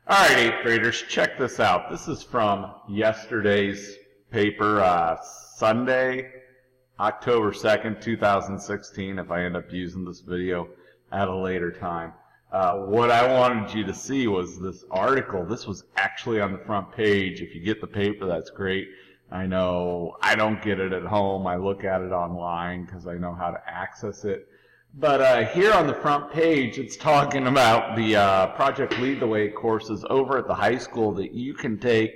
All right, eighth graders, check this out. This is from yesterday's paper, Sunday, October 2nd, 2016, if I end up using this video at a later time. What I wanted you to see was this article. This was actually on the front page. If you get the paper, that's great. I know I don't get it at home. I look at it online because I know how to access it. But here on the front page, it's talking about the Project Lead the Way courses over at the high school that you can take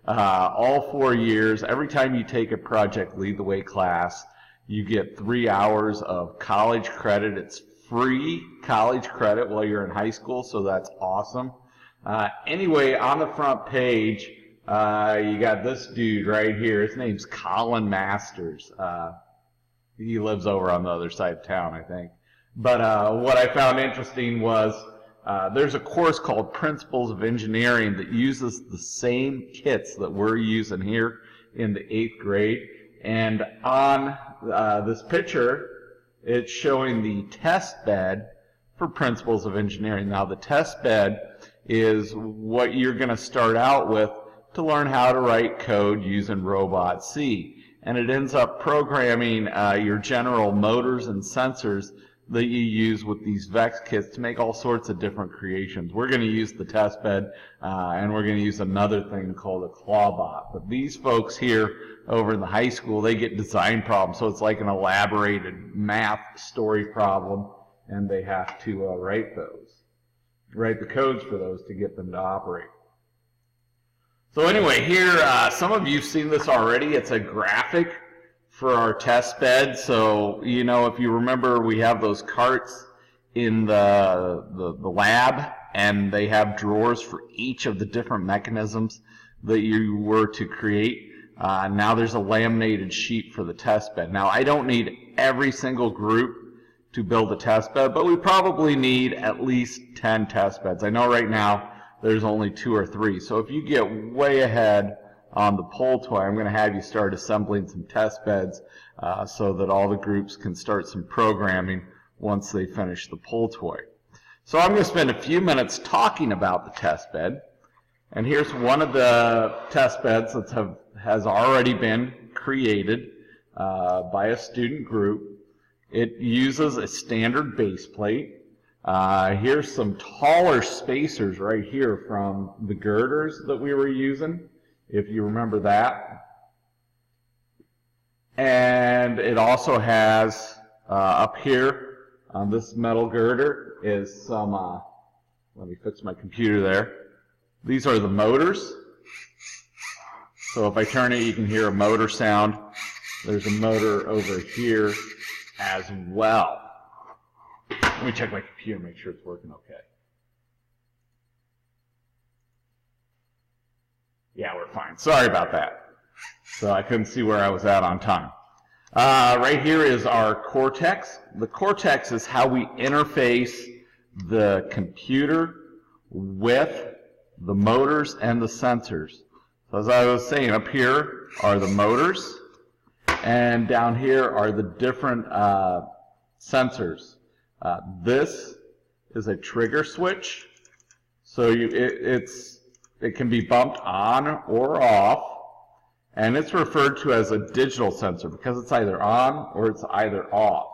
all 4 years. Every time you take a Project Lead the Way class, you get 3 hours of college credit. It's free college credit while you're in high school, so that's awesome. Anyway, on the front page, you got this dude right here. His name's Colin Masters. He lives over on the other side of town, I think. But what I found interesting was there's a course called Principles of Engineering that uses the same kits that we're using here in the 8th grade. And on this picture, it's showing the test bed for Principles of Engineering. Now, the test bed is what you're going to start out with to learn how to write code using Robot C. And it ends up programming your general motors and sensors that you use with these VEX kits to make all sorts of different creations. We're going to use the test bed, and we're going to use another thing called a Clawbot. But these folks here over in the high school, they get design problems, so it's like an elaborated math story problem, and they have to write the codes for those to get them to operate. So anyway, here, some of you have seen this already. It's a graphic for our test bed. So, you know, if you remember, we have those carts in the lab, and they have drawers for each of the different mechanisms that you were to create. Now there's a laminated sheet for the test bed. Now, I don't need every single group to build a test bed, but we probably need at least 10 test beds. I know right now there's only 2 or 3. So if you get way ahead on the pole toy, I'm going to have you start assembling some test beds so that all the groups can start some programming once they finish the pole toy. So I'm going to spend a few minutes talking about the test bed. And here's one of the test beds that has already been created by a student group. It uses a standard base plate. Here's some taller spacers right here from the girders that we were using, if you remember that. And it also has, up here on this metal girder is some, let me fix my computer there. These are the motors. So if I turn it, you can hear a motor sound. There's a motor over here as well. Let me check my computer, make sure it's working okay. Yeah, we're fine. Sorry about that. So I couldn't see where I was at on time. Right here is our Cortex. The Cortex is how we interface the computer with the motors and the sensors. So as I was saying, up here are the motors, and down here are the different sensors. This is a trigger switch, so it can be bumped on or off, and it's referred to as a digital sensor because it's either on or it's either off.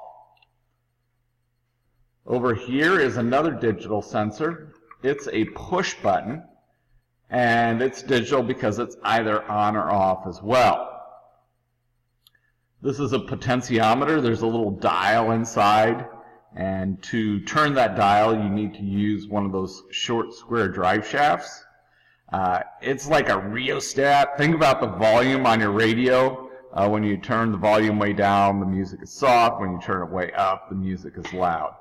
Over here is another digital sensor. It's a push button, and it's digital because it's either on or off as well. This is a potentiometer. There's a little dial inside, and to turn that dial, you need to use one of those short square drive shafts. It's like a rheostat. Think about the volume on your radio. When you turn the volume way down, the music is soft. When you turn it way up, the music is loud.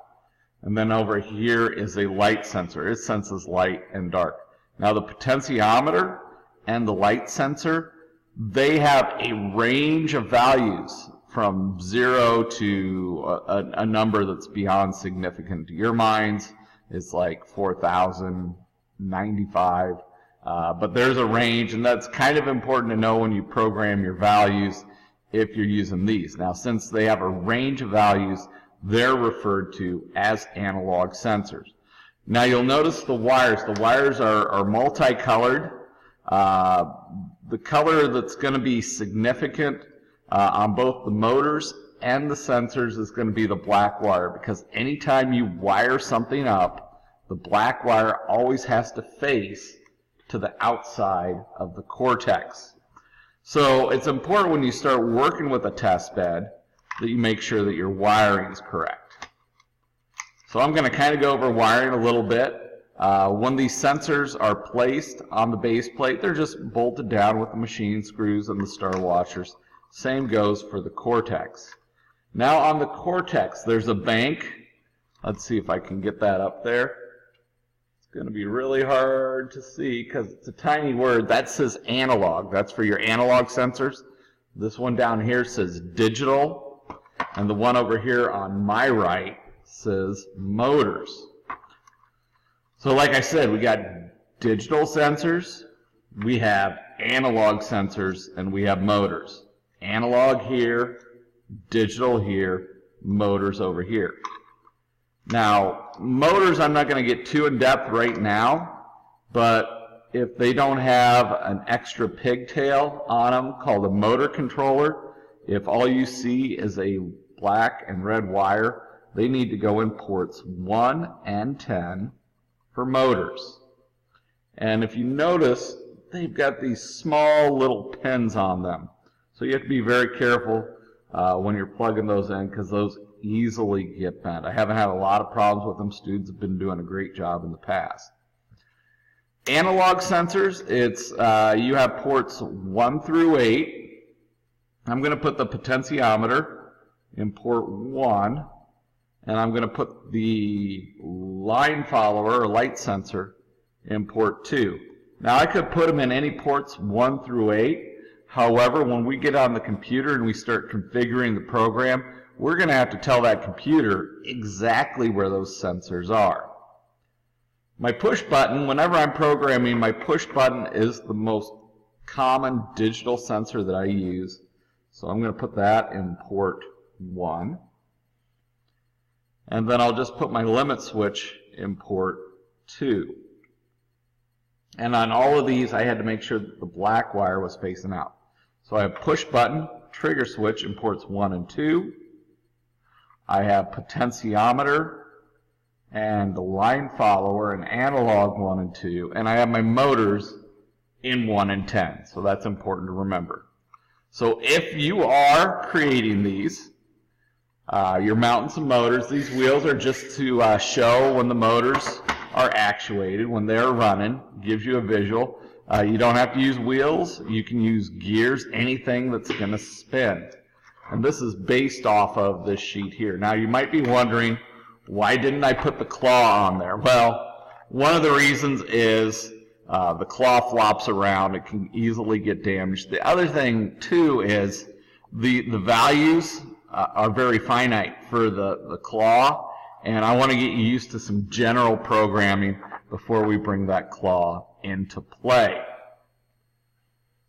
And then over here is a light sensor. It senses light and dark. Now the potentiometer and the light sensor, they have a range of values from 0 to a number that's beyond significant. To your minds, it's like 4,095. But there's a range, and that's kind of important to know when you program your values if you're using these. Now, since they have a range of values, they're referred to as analog sensors. Now you'll notice the wires. The wires are multicolored. The color that's going to be significant on both the motors and the sensors is going to be the black wire, because anytime you wire something up, the black wire always has to face to the outside of the cortex. So it's important when you start working with a test bed that you make sure that your wiring is correct. So I'm going to kind of go over wiring a little bit. When these sensors are placed on the base plate, they're just bolted down with the machine screws and the star washers. Same goes for the cortex. Now on the cortex, there's a bank. Let's see if I can get that up there. It's going to be really hard to see because it's a tiny word. That says analog. That's for your analog sensors. This one down here says digital. And the one over here on my right says motors. So like I said, we got digital sensors, we have analog sensors, and we have motors. Analog here, digital here, motors over here. Now, motors I'm not going to get too in-depth right now, but if they don't have an extra pigtail on them called a motor controller, if all you see is a black and red wire, they need to go in ports 1 and 10 for motors. And if you notice, they've got these small little pins on them. So you have to be very careful when you're plugging those in, because those easily get bent. I haven't had a lot of problems with them. Students have been doing a great job in the past. Analog sensors, it's you have ports 1 through 8. I'm going to put the potentiometer in port 1, and I'm going to put the line follower or light sensor in port 2. Now I could put them in any ports 1 through 8. However, when we get on the computer and we start configuring the program, we're going to have to tell that computer exactly where those sensors are. My push button, whenever I'm programming, my push button is the most common digital sensor that I use. So I'm going to put that in port 1. And then I'll just put my limit switch in port 2. And on all of these, I had to make sure that the black wire was facing out. So I have push button, trigger switch in ports 1 and 2. I have potentiometer and the line follower and analog 1 and 2. And I have my motors in 1 and 10. So that's important to remember. So if you are creating these, you're mounting some motors. These wheels are just to show when the motors are actuated, when they're running. Gives you a visual. You don't have to use wheels. You can use gears, anything that's going to spin. And this is based off of this sheet here. Now you might be wondering, why didn't I put the claw on there? Well, one of the reasons is the claw flops around. It can easily get damaged. The other thing too is the values are very finite for the claw, and I want to get you used to some general programming before we bring that claw into play.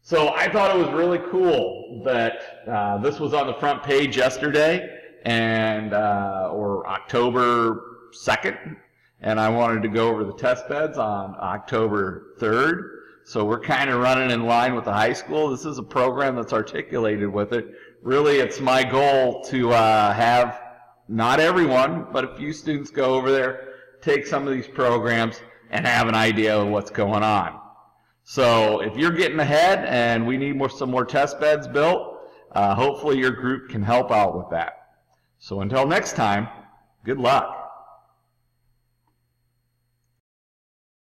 So I thought it was really cool that this was on the front page yesterday, and or October 2nd, and I wanted to go over the test beds on October 3rd. So we're kind of running in line with the high school. This is a program that's articulated with it. Really, it's my goal to have not everyone, but a few students go over there, take some of these programs, and have an idea of what's going on. So if you're getting ahead and we need some more test beds built, hopefully your group can help out with that. So until next time, good luck.